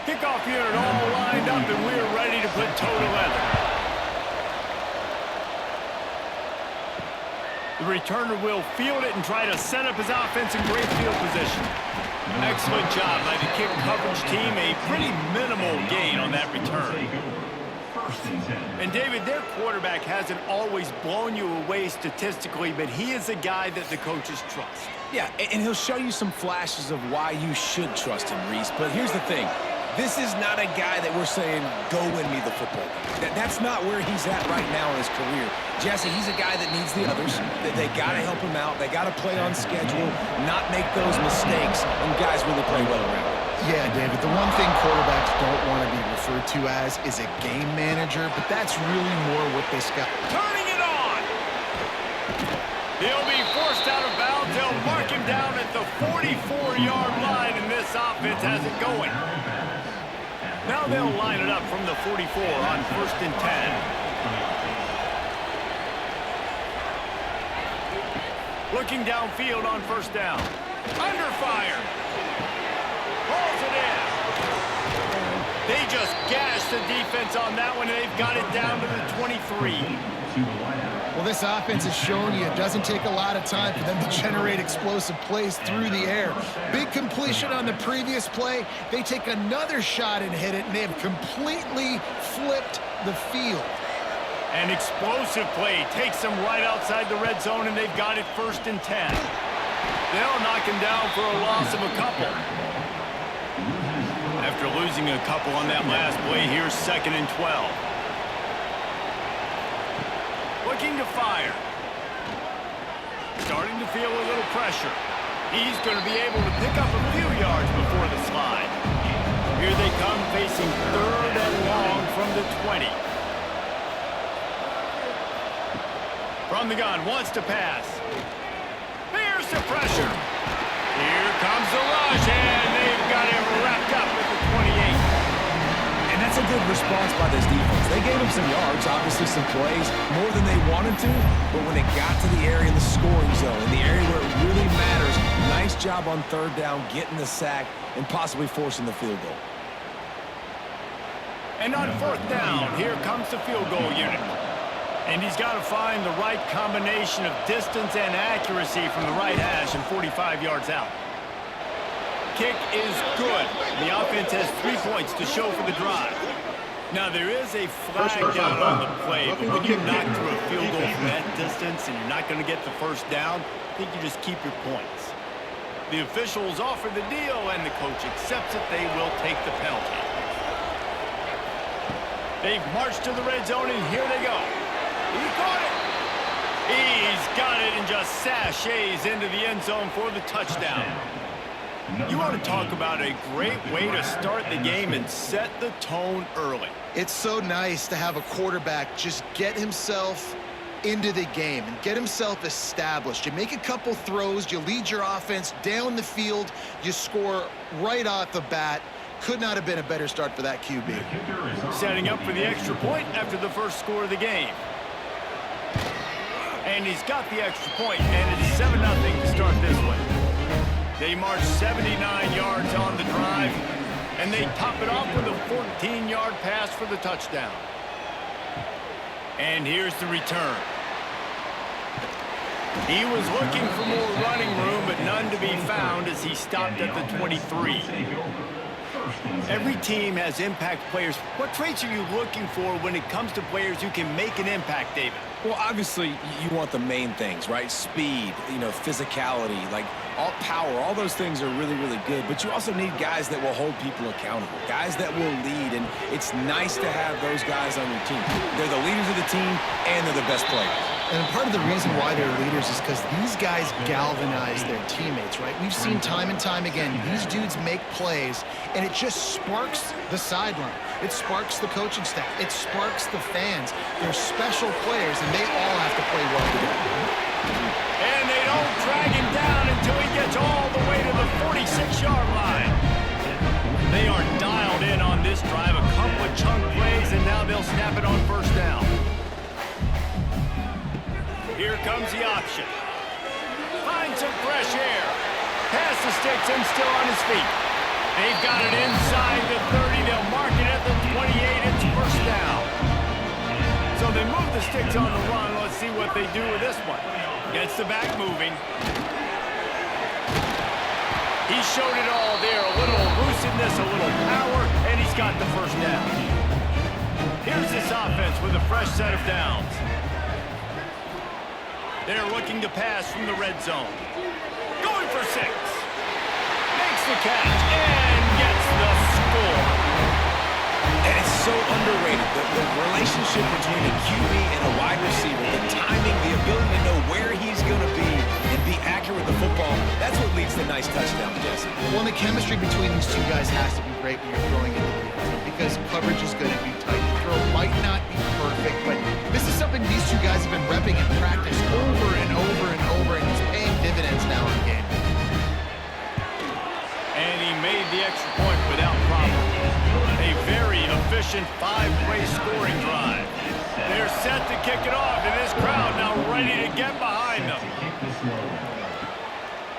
Kickoff unit all lined up, and we're ready to put toe to leather. The returner will field it and try to set up his offense in great field position. Excellent job by the kick coverage team. A pretty minimal gain on that return. And David, their quarterback hasn't always blown you away statistically, but he is a guy that the coaches trust. Yeah, and he'll show you some flashes of why you should trust him, Reese. But here's the thing. This is not a guy that we're saying, go win me the football game. That's not where he's at right now in his career. Jesse, he's a guy that needs the others. They got to help him out. They got to play on schedule, not make those mistakes, and guys really play well around him. Yeah, David, the one thing quarterbacks don't want to be referred to as is a game manager, but that's really more what this guy... Turning it on! He'll be forced out of bounds. They'll mark him down at the 44-yard line, and this offense has it going. Now they'll line it up from the 44 on 1st and 10. Looking downfield on 1st down. Under fire. Pulls it in. They just gashed the defense on that one, and they've got it down to the 23. Well, this offense has shown you it doesn't take a lot of time for them to generate explosive plays through the air. Big completion on the previous play. They take another shot and hit it, and they have completely flipped the field. An explosive play takes them right outside the red zone, and they've got it 1st and 10. They'll knock him down for a loss of a couple. After losing a couple on that last play, here's 2nd and 12. Looking to fire. Starting to feel a little pressure. He's going to be able to pick up a few yards before the slide. Here they come, facing 3rd and long from the 20. From the gun, wants to pass. Here's the pressure. Here comes the rush, and they've got it wrapped up at the 28. And that's a good response by this defense. They gave him some yards, obviously some plays, more than they wanted to, but when it got to the area in the scoring zone, in the area where it really matters, nice job on 3rd down, getting the sack, and possibly forcing the field goal. And on 4th down, here comes the field goal unit. And he's got to find the right combination of distance and accuracy from the right hash and 45 yards out. Kick is good. The offense has 3 points to show for the drive. Now, there is a flag down on the play, but when you knock through a field goal from that distance and you're not going to get the 1st down, I think you just keep your points. The officials offer the deal, and the coach accepts it. They will take the penalty. They've marched to the red zone, and here they go. He caught it. He's got it and just sashays into the end zone for the touchdown. You want to talk about a great way to start the game and set the tone early. It's so nice to have a quarterback just get himself into the game and get himself established. You make a couple throws, you lead your offense down the field, you score right off the bat. Could not have been a better start for that QB. Setting up for the extra point after the first score of the game. And he's got the extra point, and it's 7-0 to start this one. They march 79 yards on the drive, and they top it off with a 14-yard pass for the touchdown. And here's the return. He was looking for more running room, but none to be found as he stopped at the 23. Every team has impact players. What traits are you looking for when it comes to players who can make an impact, David? Well, obviously, you want the main things, right? Speed, physicality, like all power, all those things are really, really good. But you also need guys that will hold people accountable, guys that will lead. And it's nice to have those guys on your team. They're the leaders of the team, and they're the best players. And part of the reason why they're leaders is because these guys galvanize their teammates, right? We've seen time and time again, these dudes make plays, and it just sparks the sideline. It sparks the coaching staff. It sparks the fans. They're special players, and they all have to play well together. And they don't drag him down until he gets all the way to the 46-yard line. They are dialed in on this drive, a couple of chunk plays, and now they'll snap it on 1st down. Here comes the option. Finds some fresh air. Pass the sticks and still on his feet. They've got it inside the 30. They'll mark it at the 28. It's first down. So they move the sticks on the run. Let's see what they do with this one. Gets the back moving. He showed it all there. A little elusiveness, a little power, and he's got the first down. Here's this offense with a fresh set of downs. They're looking to pass from the red zone. Going for 6. Makes the catch and gets the score. And it's so underrated, the relationship between a QB and a wide receiver, the timing, the ability to know where he's going to be and be accurate with the football, that's what leads to nice touchdowns, Jesse. Well, the chemistry between these two guys has to be great when you're throwing into the end zone because coverage is going to be tight. The throw might not be perfect, but this is something these two guys have been repping in practice over and over and over, and it's paying dividends now in game. And he made the extra point without problem. A very efficient 5-play scoring drive. They're set to kick it off, and this crowd now ready to get behind them.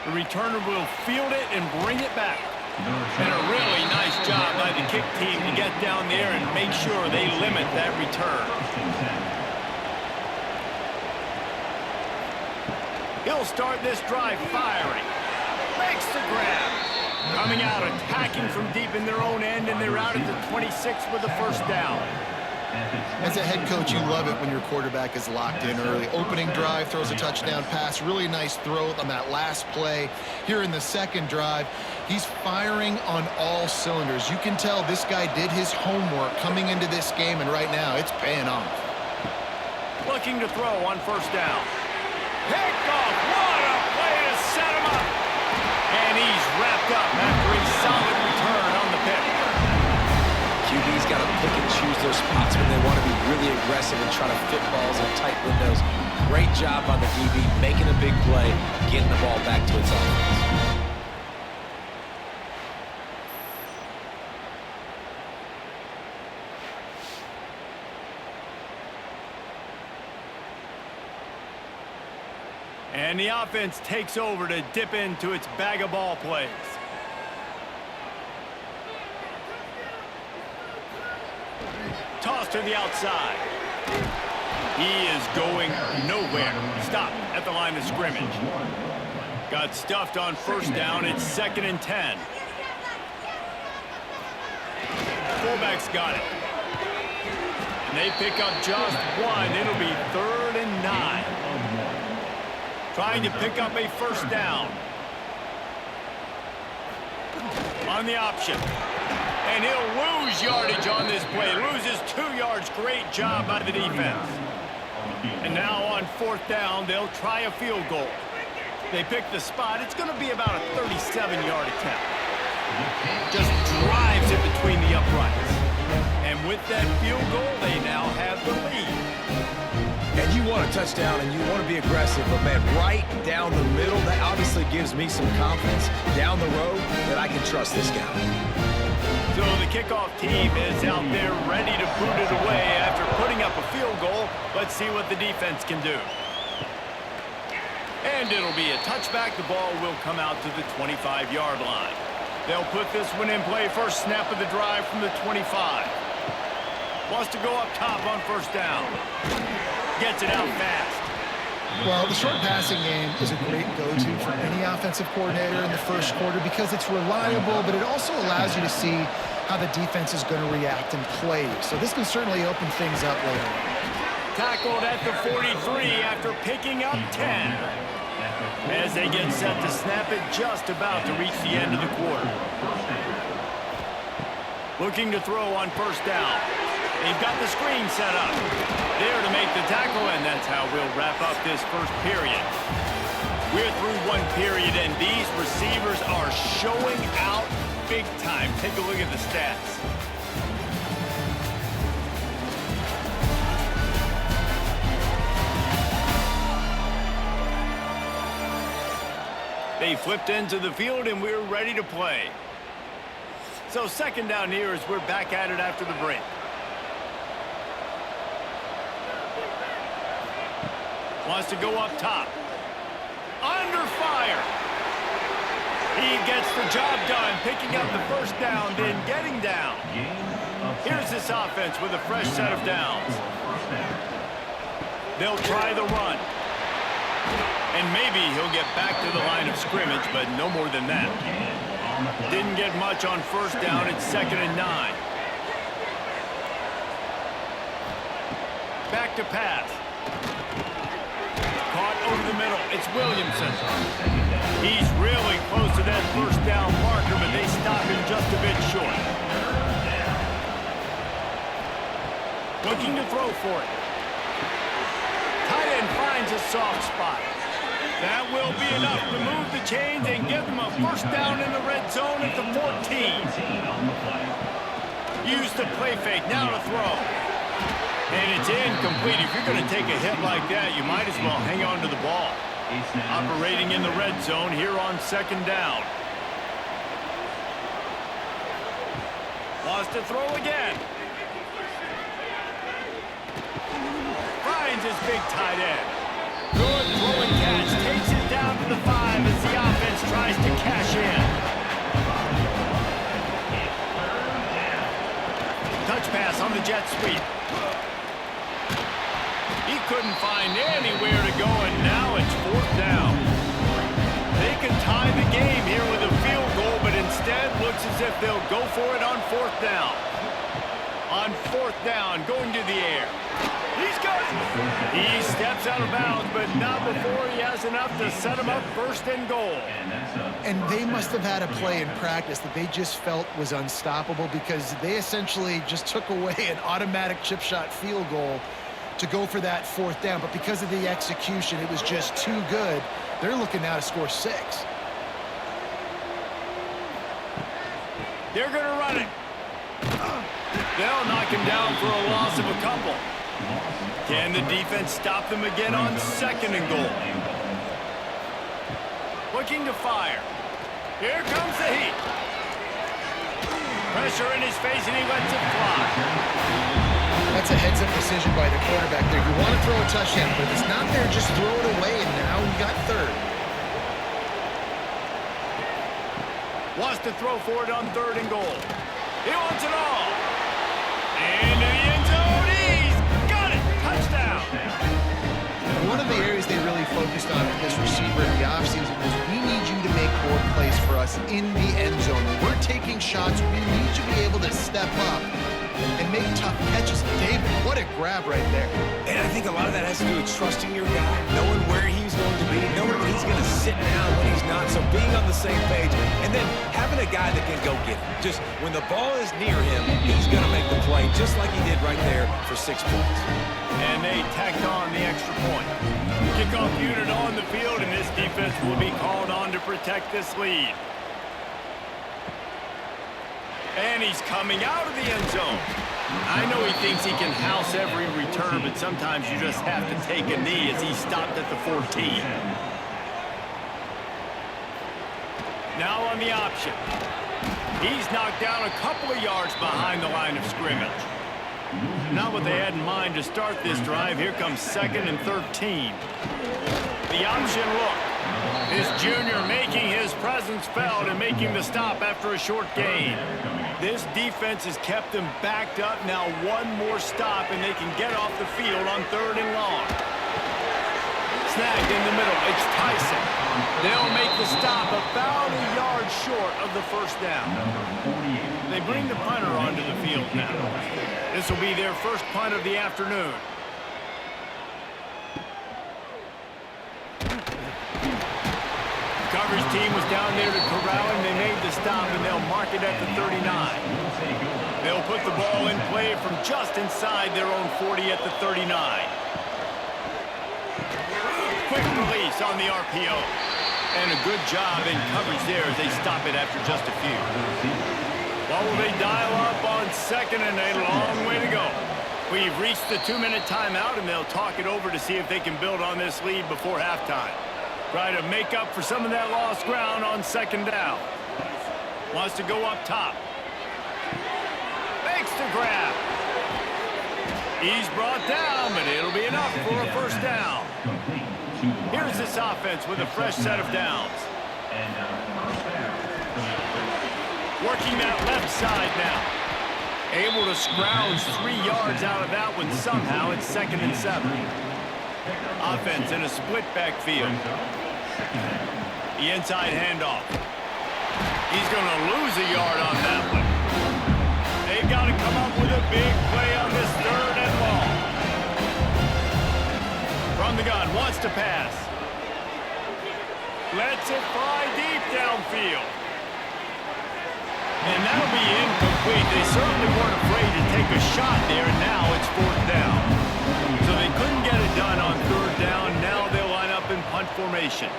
The returner will field it and bring it back. And a really nice job by the kick team to get down there and make sure they limit that return. He'll start this drive firing. Makes the grab. Coming out, attacking from deep in their own end, and they're out at the 26 with a first down. As a head coach, you love it when your quarterback is locked in early. Opening drive, throws a touchdown pass. Really nice throw on that last play. Here in the second drive, he's firing on all cylinders. You can tell this guy did his homework coming into this game, and right now it's paying off. Looking to throw on first down. Picked off. What a play to set him up. And he's wrapped up after a solid return on the pick. QB's got to pick and choose their spots when they want to be really aggressive and try to fit balls in tight windows. Great job on the DB, making a big play, getting the ball back to its offense. And the offense takes over to dip into its bag of ball plays. Toss to the outside. He is going nowhere. Stop at the line of scrimmage. Got stuffed on first down. It's 2nd and 10. Fullback's got it. And they pick up just one. It'll be 3rd and 9. Trying to pick up a first down. On the option. And he'll lose yardage on this play. Loses 2 yards. Great job by the defense. And now on 4th down, they'll try a field goal. They pick the spot. It's going to be about a 37-yard attempt. Just drives it between the uprights. And with that field goal, they now have the lead. And you want a touchdown and you want to be aggressive, but man, right down the middle, that obviously gives me some confidence down the road that I can trust this guy. So the kickoff team is out there ready to boot it away after putting up a field goal. Let's see what the defense can do. And it'll be a touchback. The ball will come out to the 25-yard line. They'll put this one in play. First snap of the drive from the 25. Wants to go up top on first down. Gets it out fast. Well, the short passing game is a great go-to for any offensive coordinator in the first quarter because it's reliable, but it also allows you to see how the defense is going to react and play. So this can certainly open things up later. Tackled at the 43 after picking up 10. As they get set to snap it, just about to reach the end of the quarter. Looking to throw on first down. They've got the screen set up. There to make the tackle, and that's how we'll wrap up this first period. We're through one period, and these receivers are showing out big time. Take a look at the stats. They flipped into the field, and we're ready to play. So 2nd down here as we're back at it after the break. Wants to go up top. Under fire. He gets the job done, picking up the first down, then getting down. Here's this offense with a fresh set of downs. They'll try the run. And maybe he'll get back to the line of scrimmage, but no more than that. Didn't get much on first down. It's 2nd and 9. Back to pass. Caught over the middle. It's Williamson. He's really close to that first down marker, but they stop him just a bit short. Looking to throw for it. Tight end finds a soft spot. That will be enough to move the chains and give them a first down in the red zone at the 14. Use the play fake. Now to throw. And it's incomplete. If you're going to take a hit like that, you might as well hang on to the ball. Operating in the red zone here on 2nd down. Wants to throw again. Finds his big tight end. Good throwing catch. Takes it down to the 5 as the offense tries to cash in. Touch pass on the jet sweep. He couldn't find anywhere to go, and now it's 4th down. They can tie the game here with a field goal, but instead looks as if they'll go for it on 4th down. On 4th down, going to the air. He's got it. He steps out of bounds, but not before he has enough to set him up 1st and goal. And they must have had a play in practice that they just felt was unstoppable because they essentially just took away an automatic chip shot field goal to go for that 4th down. But because of the execution, it was just too good. They're looking now to score 6. They're going to run it. They'll knock him down for a loss of a couple. Can the defense stop them again on 2nd and goal? Looking to fire. Here comes the heat. Pressure in his face, and he lets it fly. That's a heads-up decision by the quarterback there. You want to throw a touchdown, but if it's not there, just throw it away, and now we got 3rd. Wants to throw for it on 3rd and goal. He wants it all. Into the end zone. He's got it. Touchdown. One of the areas they really focused on with this receiver in the offseason was we need you to make more plays for us in the end zone. When we're taking shots, we need you to be able to step up and make tough catches. David, what a grab right there. And I think a lot of that has to do with trusting your guy, knowing where he's going to be, knowing when he's going to sit down, when he's not. So being on the same page, and then having a guy that can go get it. Just when the ball is near him, he's going to make the play, just like he did right there for 6 points. And they tacked on the extra point. Kickoff unit on the field, and this defense will be called on to protect this lead. And he's coming out of the end zone. I know he thinks he can house every return, but sometimes you just have to take a knee as he stopped at the 14. Now on the option. He's knocked down a couple of yards behind the line of scrimmage. Not what they had in mind to start this drive. Here comes 2nd and 13. The option look. This junior making his presence felt and making the stop after a short gain. This defense has kept them backed up. Now one more stop and they can get off the field on 3rd and long. Snagged in the middle. It's Tyson. They'll make the stop about a yard short of the 1st down. They bring the punter onto the field now. This will be their first punt of the afternoon. Coverage team was down there to corral him. They made the stop, and they'll mark it at the 39. They'll put the ball in play from just inside their own 40 at the 39. Quick release on the RPO. And a good job in coverage there as they stop it after just a few. Well, will they dial up on 2nd and a long way to go? We've reached the 2-minute timeout, and they'll talk it over to see if they can build on this lead before halftime. Try to make up for some of that lost ground on 2nd down. Wants to go up top. Makes the grab. He's brought down, but it'll be enough for a 1st down. Here's this offense with a fresh set of downs. Working that left side now. Able to scrounge 3 yards out of that one somehow. It's 2nd and 7. Offense in a split backfield. The inside handoff. He's going to lose a yard on that one. They've got to come up with a big play on this 3rd and long. From the gun, wants to pass. Lets it fly deep downfield. And that'll be incomplete. They certainly weren't afraid to take a shot there, and now it's 4th down. So they couldn't get it done on 3rd down. Now they'll line up in punt formation.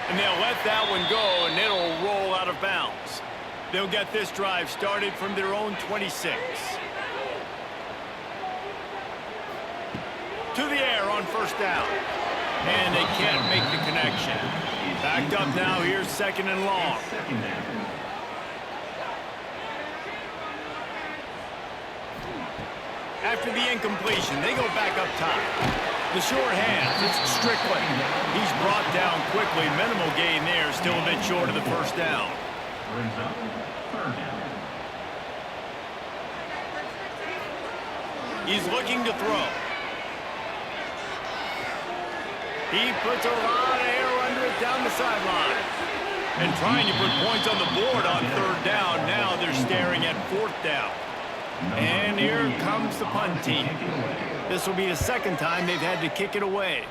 And they'll let that one go, and it'll roll out of bounds. They'll get this drive started from their own 26. To the air on 1st down. And they can't make the connection. Backed up now, here's 2nd and long. After the incompletion, they go back up top. The short hands, it's Strickland. He's brought down quickly. Minimal gain there, still a bit short of the 1st down. He's looking to throw. He puts a lot of air under it down the sideline. And trying to put points on the board on 3rd down. Now they're staring at 4th down. And here comes the punt team. This will be the 2nd time they've had to kick it away.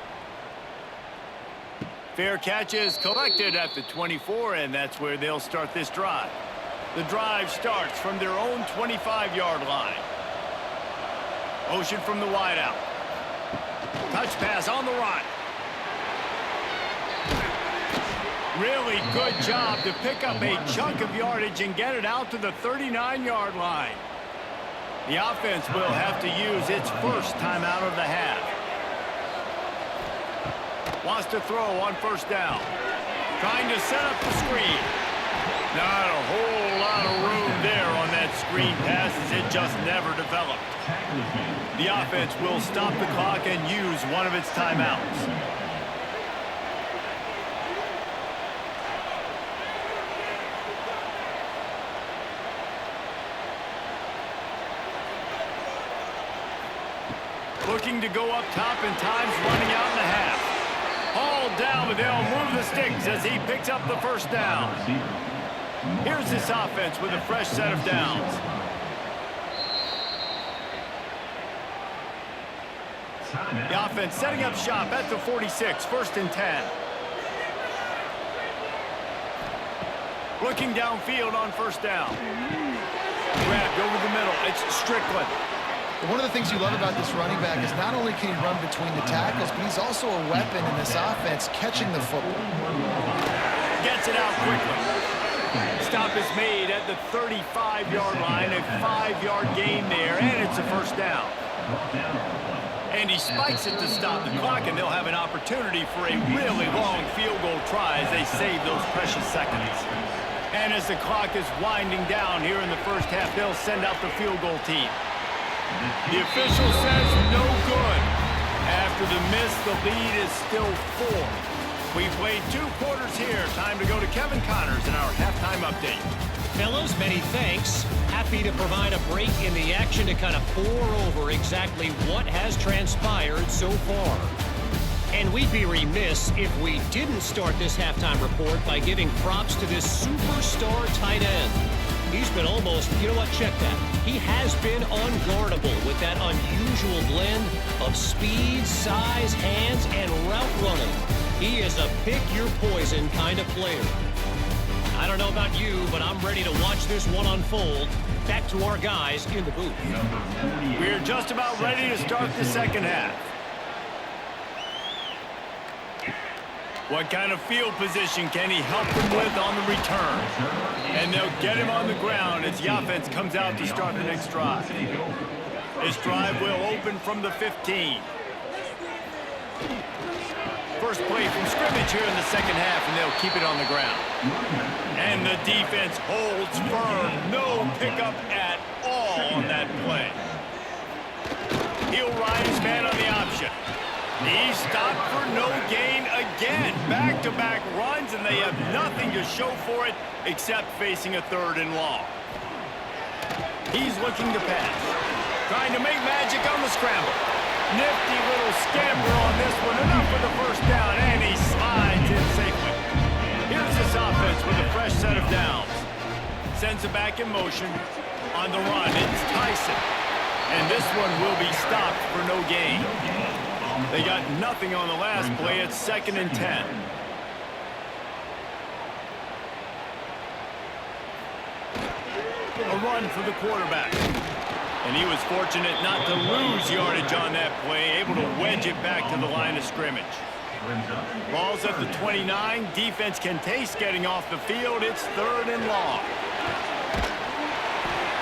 Fair catch is collected at the 24, and that's where they'll start this drive. The drive starts from their own 25-yard line. Motion from the wideout. Touch pass on the run. Really good job to pick up a chunk of yardage and get it out to the 39-yard line. The offense will have to use its 1st timeout of the half. Wants to throw on 1st down. Trying to set up the screen. Not a whole lot of room there on that screen pass as it just never developed. The offense will stop the clock and use one of its timeouts. Looking to go up top, and time's running out in the half. Hauled down, but they'll move the sticks as he picks up the 1st down. Here's this offense with a fresh set of downs. The offense setting up shop at the 46, 1st and 10. Looking downfield on 1st down. Grabbed over the middle. It's Strickland. One of the things you love about this running back is not only can he run between the tackles, but he's also a weapon in this offense catching the football. Gets it out quickly. Stop is made at the 35-yard line, a 5-yard gain there, and it's a 1st down. And he spikes it to stop the clock, and they'll have an opportunity for a really long field goal try as they save those precious seconds. And as the clock is winding down here in the 1st half, they'll send out the field goal team. The official says no good. After the miss, the lead is still 4. We played 2 quarters here. Time to go to Kevin Connors in our halftime update. Fellas, many thanks. Happy to provide a break in the action to kind of pour over exactly what has transpired so far. And we'd be remiss if we didn't start this halftime report by giving props to this superstar tight end. He's been almost, you know what, check that. He has been unguardable with that unusual blend of speed, size, hands, and route running. He is a pick-your-poison kind of player. I don't know about you, but I'm ready to watch this one unfold. Back to our guys in the booth. We're just about ready to start the 2nd half. What kind of field position can he help them with on the return? And they'll get him on the ground as the offense comes out to start the next drive. This drive will open from the 15. First play from scrimmage here in the 2nd half, and they'll keep it on the ground. And the defense holds firm. No pickup at all on that play. He'll ride his man on the option. He's stopped for no gain again. Back-to-back runs, and they have nothing to show for it except facing a 3rd and long. He's looking to pass. Trying to make magic on the scramble. Nifty little scamper on this one. Enough for the first down, and he slides in safely. Here's this offense with a fresh set of downs. Sends it back in motion. On the run, it's Tyson. And this one will be stopped for no gain. They got nothing on the last play. It's 2nd and 10. A run for the quarterback. And he was fortunate not to lose yardage on that play, able to wedge it back to the line of scrimmage. Ball's at the 29. Defense can taste getting off the field. It's 3rd and long.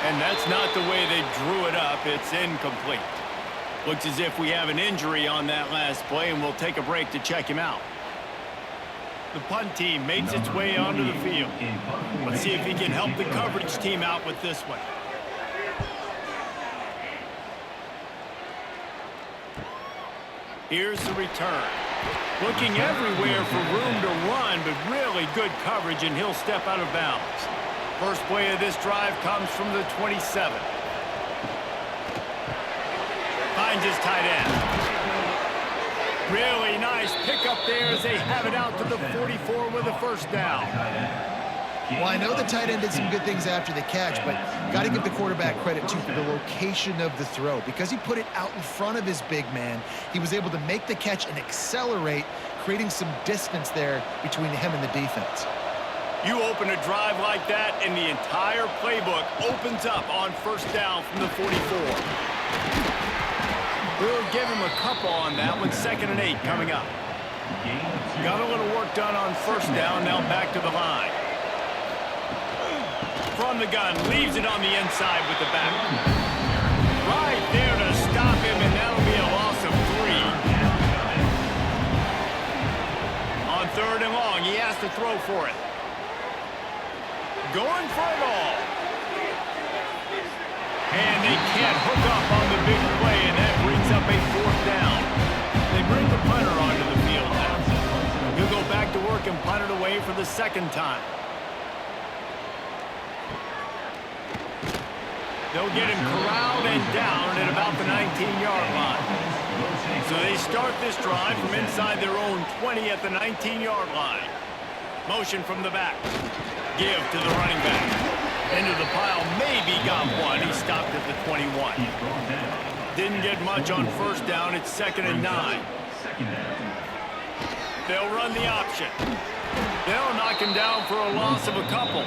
And that's not the way they drew it up. It's incomplete. Looks as if we have an injury on that last play, and we'll take a break to check him out. The punt team makes its way onto the field. Let's see if he can help the coverage team out with this one. Here's the return. Looking everywhere for room to run, but really good coverage, and he'll step out of bounds. First play of this drive comes from the 27. Finds his tight end. Really nice pickup there as they have it out to the 44 with a first down. Well, I know the tight end did some good things after the catch, but got to give the quarterback credit, too, for the location of the throw. Because he put it out in front of his big man, he was able to make the catch and accelerate, creating some distance there between him and the defense. You open a drive like that, and the entire playbook opens up on first down from the 44. We'll give him a couple on that one. 2nd and 8 coming up. Got a little work done on first down. Now back to the line. From the gun, leaves it on the inside with the back. Right there to stop him, and that'll be a loss of 3. On 3rd and long, he has to throw for it. Going for it all. And they can't hook up on the big play, and that brings up a 4th down. They bring the punter onto the field now. He'll go back to work and punt it away for the 2nd time. They'll get him corralled and down at about the 19-yard line. So they start this drive from inside their own 20 at the 19-yard line. Motion from the back. Give to the running back. Into the pile, maybe got one. He stopped at the 21. Didn't get much on first down. It's 2nd and 9. They'll run the option. They'll knock him down for a loss of a couple.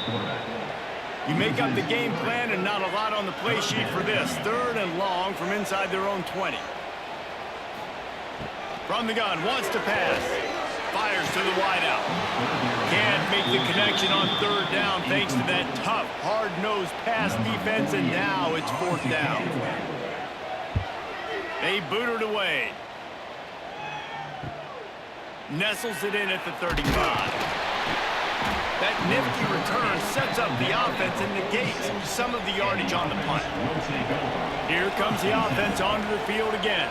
You make up the game plan and not a lot on the play sheet for this. 3rd and long from inside their own 20. From the gun, wants to pass. Fires to the wideout. Can't make the connection on 3rd down thanks to that tough, hard-nosed pass defense, and now it's 4th down. They boot it away. Nestles it in at the 35. That nifty return sets up the offense and negates some of the yardage on the punt. Here comes the offense onto the field again.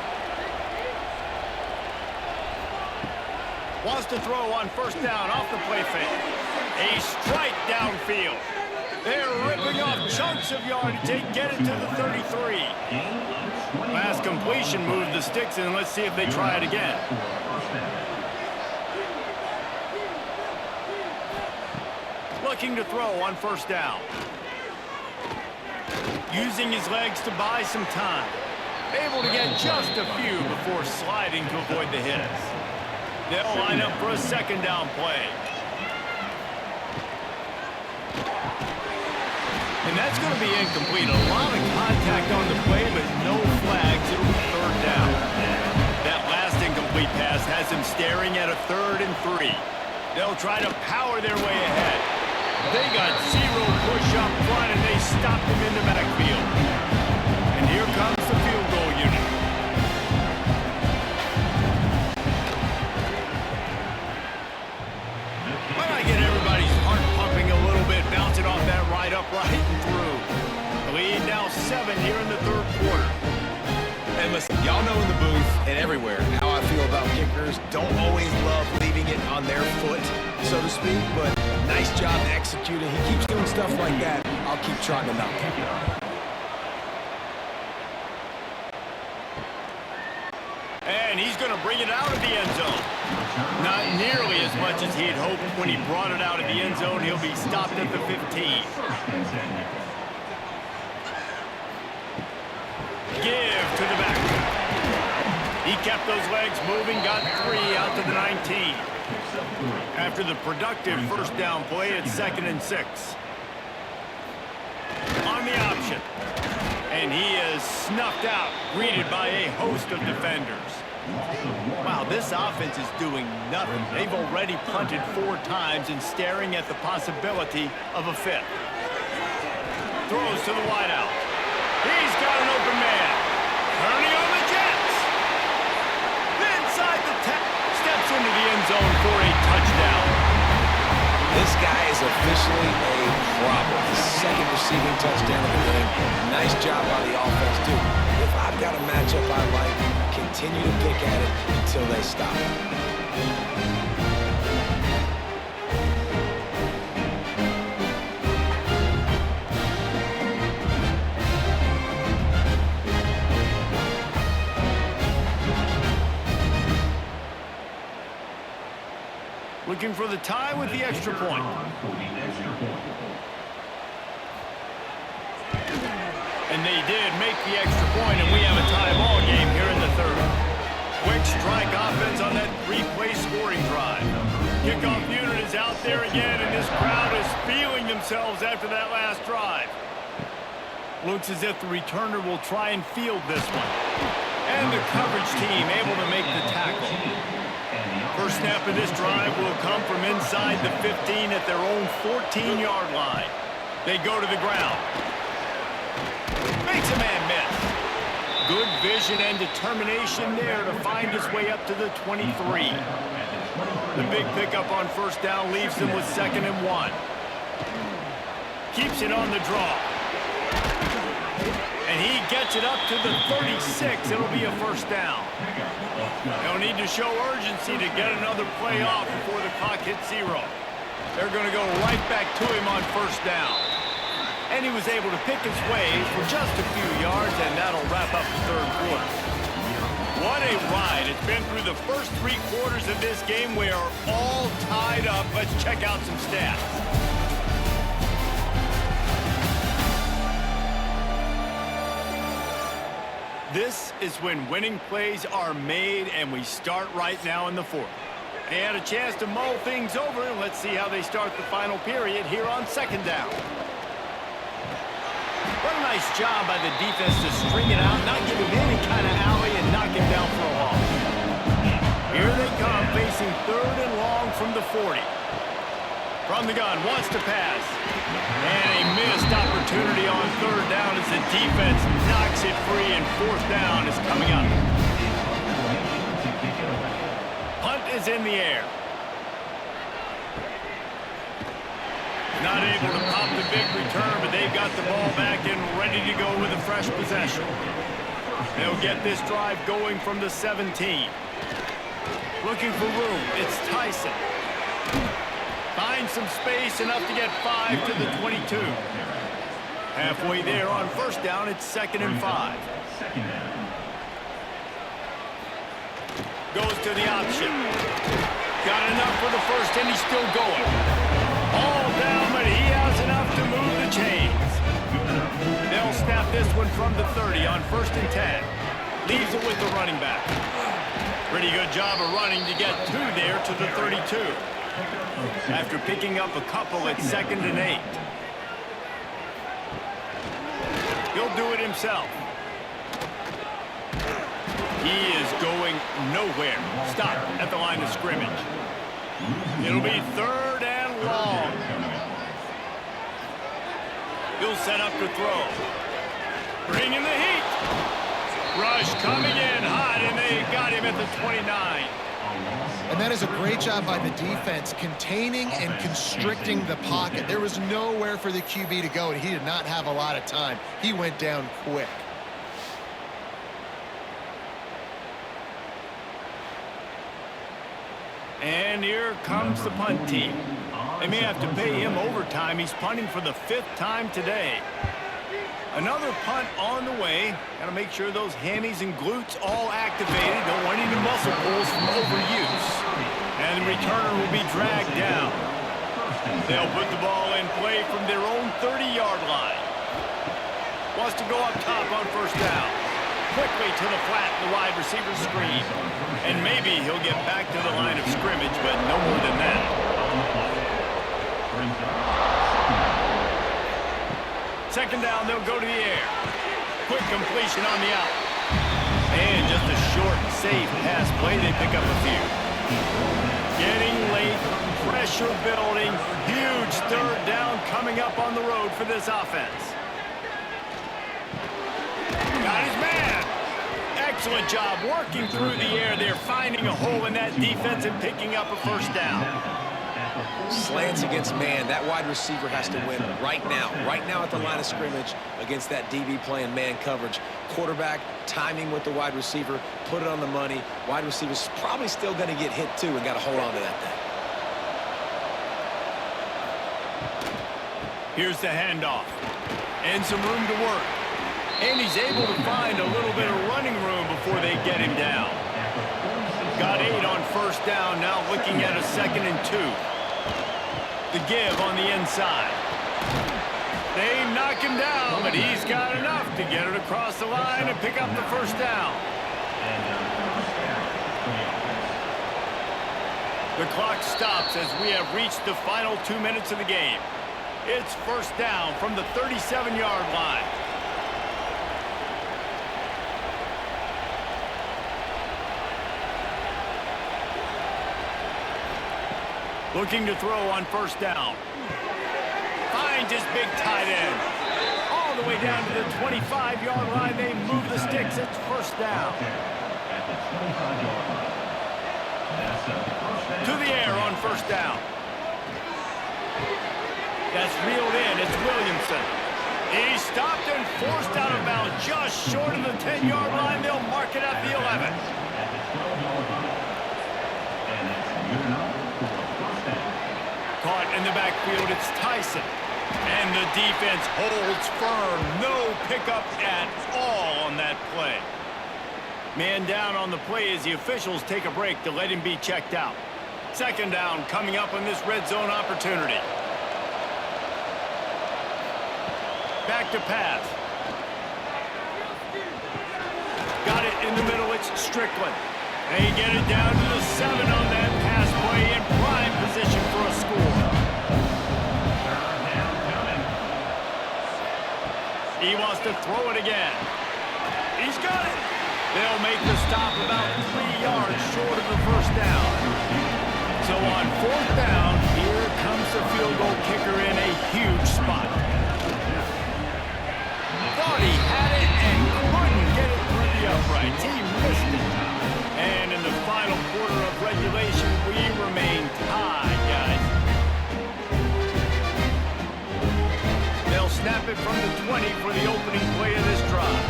Wants to throw on first down off the play fake. A strike downfield. They're ripping off chunks of yardage. They get it to the 33. Last completion moved the sticks in. Let's see if they try it again. Looking to throw on first down. Using his legs to buy some time. Able to get just a few before sliding to avoid the hits. They'll line up for a 2nd down play. And that's going to be incomplete. A lot of contact on the play, but no flags. It'll be 3rd down. That last incomplete pass has him staring at a 3rd and 3. They'll try to power their way ahead. They got 0 push up front, and they stopped him in the backfield. And here comes the field goal unit. Why not get everybody's heart pumping a little bit, bouncing off that right upright and through. The lead now 7 here in the 3rd quarter. And listen, y'all know in the booth and everywhere how I feel about kickers. Don't always love leaving it on their foot, so to speak, but nice job executing. He keeps doing stuff like that. I'll keep trying to knock him. And he's going to bring it out of the end zone. Not nearly as much as he had hoped when he brought it out of the end zone. He'll be stopped at the 15. Give to the back. He kept those legs moving, got 3 out to the 19. After the productive first down play, it's 2nd and 6. On the option. And he is snuffed out, greeted by a host of defenders. Wow, this offense is doing nothing. They've already punted 4 times and staring at the possibility of a 5th. Throws to the wideout. He's got an open man. Turning on the Jets. Inside the 10. Steps into the end zone for a touchdown. This guy is officially a problem. His 2nd receiving touchdown of the game. Nice job by the offense, too. If I've got a matchup I like, continue to pick at it until they stop. Looking for the tie with the extra point. And they did make the extra point, and we have a tie ball game here in the 3rd. Quick strike offense on that 3-play scoring drive. Kickoff unit is out there again, and this crowd is feeling themselves after that last drive. Looks as if the returner will try and field this one. And the coverage team able to make the tackle. First snap of this drive will come from inside the 15 at their own 14-yard line. They go to the ground. Makes a man miss. Good vision and determination there to find his way up to the 23. The big pickup on first down leaves them with 2nd and 1. Keeps it on the draw. And he gets it up to the 36. It'll be a first down. They'll need to show urgency to get another play off before the clock hits 0. They're going to go right back to him on first down. And he was able to pick his way for just a few yards, and that'll wrap up the 3rd quarter. What a ride. It's been through the first 3 quarters of this game. We are all tied up. Let's check out some stats. This is when winning plays are made, and we start right now in the 4th. They had a chance to mull things over, and let's see how they start the final period here on 2nd down. What a nice job by the defense to string it out, not give him any kind of alley, and knock him down for a loss. Here they come, facing 3rd and long from the 40. From the gun, wants to pass. And a missed opportunity on 3rd down as the defense knocks it free, and 4th down is coming up. Punt is in the air. Not able to pop the big return, but they've got the ball back and ready to go with a fresh possession. They'll get this drive going from the 17. Looking for room, it's Tyson. Finds some space, enough to get 5 to the 22. Halfway there on first down, it's 2nd and 5. Goes to the option. Got enough for the first, and he's still going. All down, but he has enough to move the chains. They'll snap this one from the 30 on 1st and 10. Leaves it with the running back. Pretty good job of running to get 2 there to the 32. After picking up a couple at 2nd and 8. He'll do it himself. He is going nowhere. Stop at the line of scrimmage. It'll be 3rd and long. He'll set up to throw. Bringing the heat. Rush coming in hot, and they got him at the 29. And that is a great job by the defense, containing and constricting the pocket. There was nowhere for the QB to go, and he did not have a lot of time. He went down quick. And here comes the punt team. They may have to pay him overtime. He's punting for the 5th time today. Another punt on the way. Got to make sure those hammies and glutes all activated. Don't want any muscle pulls from overuse. And the returner will be dragged down. They'll put the ball in play from their own 30-yard line. Wants to go up top on 1st down. Quickly to the flat, the wide receiver screen. And maybe he'll get back to the line of scrimmage, but no more than that. 2nd down, they'll go to the air. Quick completion on the out. And just a short, safe pass play. They pick up a few. Getting late, pressure building. Huge 3rd down coming up on the road for this offense. Got his man. Excellent job working through the air there, finding a hole in that defense and picking up a 1st down. Slants against man. That wide receiver has to win right now at the line of scrimmage against that DB playing man coverage. Quarterback, timing with the wide receiver, put it on the money. Wide receiver's probably still going to get hit too and got to hold on to that thing. Here's the handoff. And some room to work. And he's able to find a little bit of running room before they get him down. Got 8 on 1st down, now looking at a 2nd and 2. The give on the inside. They knock him down, but he's got enough to get it across the line and pick up the 1st down. The clock stops as we have reached the final 2 minutes of the game. It's 1st down from the 37-yard line. Looking to throw on 1st down. Finds his big tight end. All the way down to the 25-yard line. They move the sticks. It's 1st down. To the air on 1st down. That's reeled in. It's Williamson. He's stopped and forced out of bounds just short of the 10-yard line. They'll mark it at the 11. Caught in the backfield, it's Tyson. And the defense holds firm. No pickup at all on that play. Man down on the play as the officials take a break to let him be checked out. 2nd down coming up on this red zone opportunity. Back to pass. Got it in the middle, it's Strickland. They get it down to the 7 on that pass play in prime position for a score. He wants to throw it again. He's got it. They'll make the stop about 3 yards short of the 1st down. So on 4th down, here comes the field goal kicker in a huge spot. Thought he had it and couldn't get it through the uprights. He missed it. And in the final quarter of regulation, we remain tied, guys. They'll snap it from the 20 for the opening play of this drive.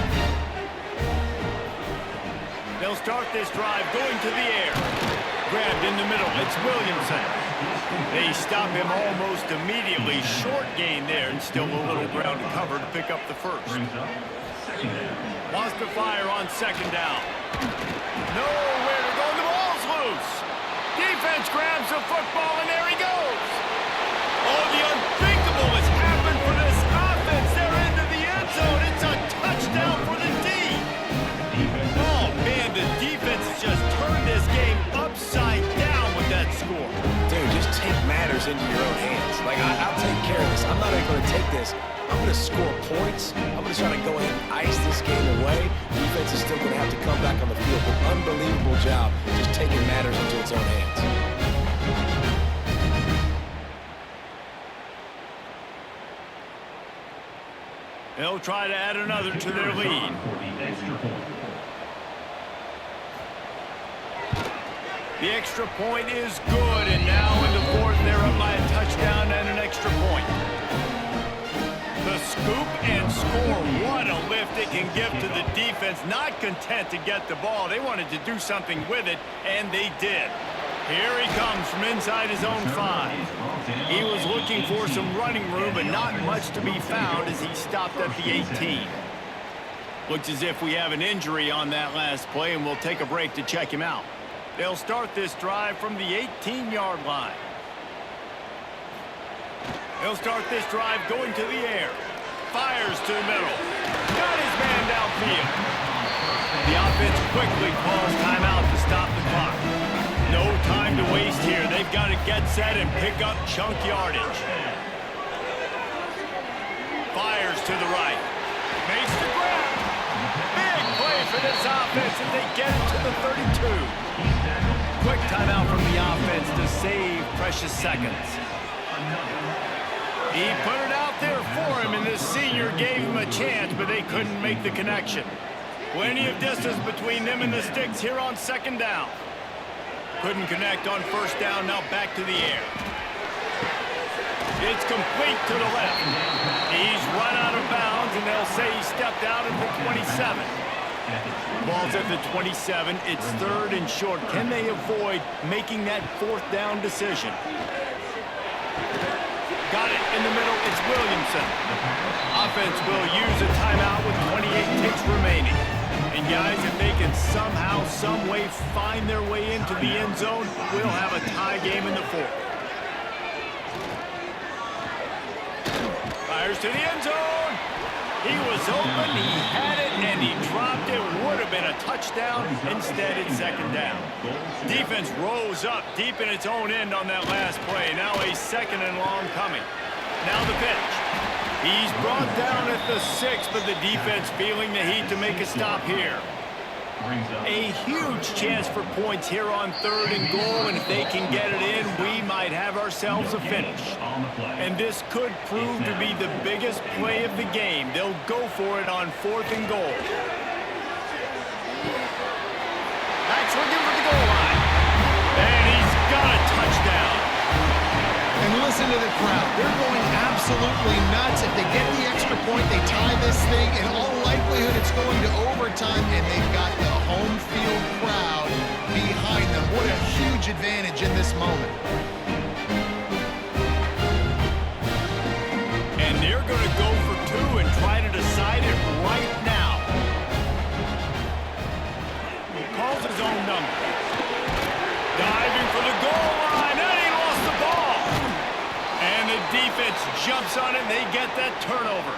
They'll start this drive going to the air. Grabbed in the middle, it's Williamson. They stop him almost immediately. Short gain there and still a little ground to cover to pick up the 1st. Wants to fire on 2nd down. Nowhere to go. The ball's loose. Defense grabs the football, and there he goes. Oh, the unthinkable has happened for this offense. They're into the end zone. It's a touchdown for the D. Oh, man, the defense has just turned this game upside down with that score. Dude, just take matters into your own hands. Like, I'll take care of this. I'm not even going to take this. I'm going to score points. I'm going to try to go ahead and ice this game away. Defense is still going to have to come back on the field. But unbelievable job just taking matters into its own hands. They'll try to add another to their lead. The extra point is good, and now in the 4th, they're up by a touchdown and an extra point. The scoop and score. What a lift it can give to the defense. Not content to get the ball. They wanted to do something with it, and they did. Here he comes from inside his own 5. He was looking for some running room, but not much to be found as he stopped at the 18. Looks as if we have an injury on that last play, and we'll take a break to check him out. They'll start this drive from the 18-yard line. He'll start this drive going to the air. Fires to the middle. Got his man downfield. The offense quickly calls timeout to stop the clock. No time to waste here. They've got to get set and pick up chunk yardage. Fires to the right. Makes the grab. Big play for this offense as they get it to the 32. Quick timeout from the offense to save precious seconds. He put it out there for him, and this senior gave him a chance, but they couldn't make the connection. Plenty of distance between them and the sticks here on second down. Couldn't connect on first down, now back to the air. It's complete to the left. He's run out of bounds, and they'll say he stepped out at the 27. Ball's at the 27. It's 3rd and short. Can they avoid making that 4th down decision? Got it in the middle. It's Williamson. Offense will use a timeout with 28 ticks remaining. And guys, if they can somehow, some way find their way into the end zone, we'll have a tie game in the 4th. Fires to the end zone. He was open, he had it, and he dropped it. Would have been a touchdown. Instead, it's second down. Defense rose up deep in its own end on that last play. Now a 2nd and long coming. Now the pitch. He's brought down at the 6, but the defense feeling the heat to make a stop here. A huge chance for points here on 3rd and goal, and if they can get it in, we might have ourselves a finish. And this could prove to be the biggest play of the game. They'll go for it on 4th and goal. That's looking for the goal line. And he's got a touchdown. And listen to the crowd. They're going absolutely nuts. If they get the extra point, they tie this thing. In all likelihood, it's going to overtime, and they've got the home field crowd behind them. What a huge advantage in this moment. And they're going to go for 2 and try to decide it right now. He calls his own number. Diving for the goal line, and he lost the ball. And the defense jumps on it, and they get that turnover.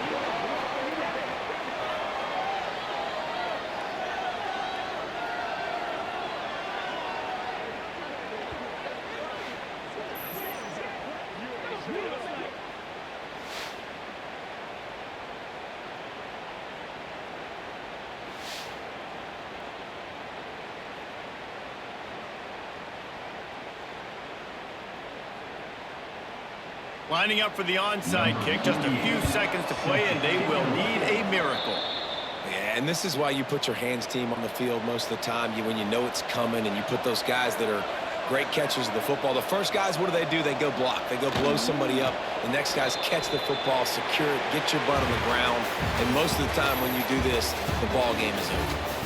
Lining up for the onside kick. Just a few seconds to play, and they will need a miracle. Yeah, and this is why you put your hands team on the field most of the time. When you know it's coming, and you put those guys that are great catchers of the football. The first guys, what do? They go block. They go blow somebody up. The next guys catch the football, secure it, get your butt on the ground. And most of the time when you do this, the ball game is over.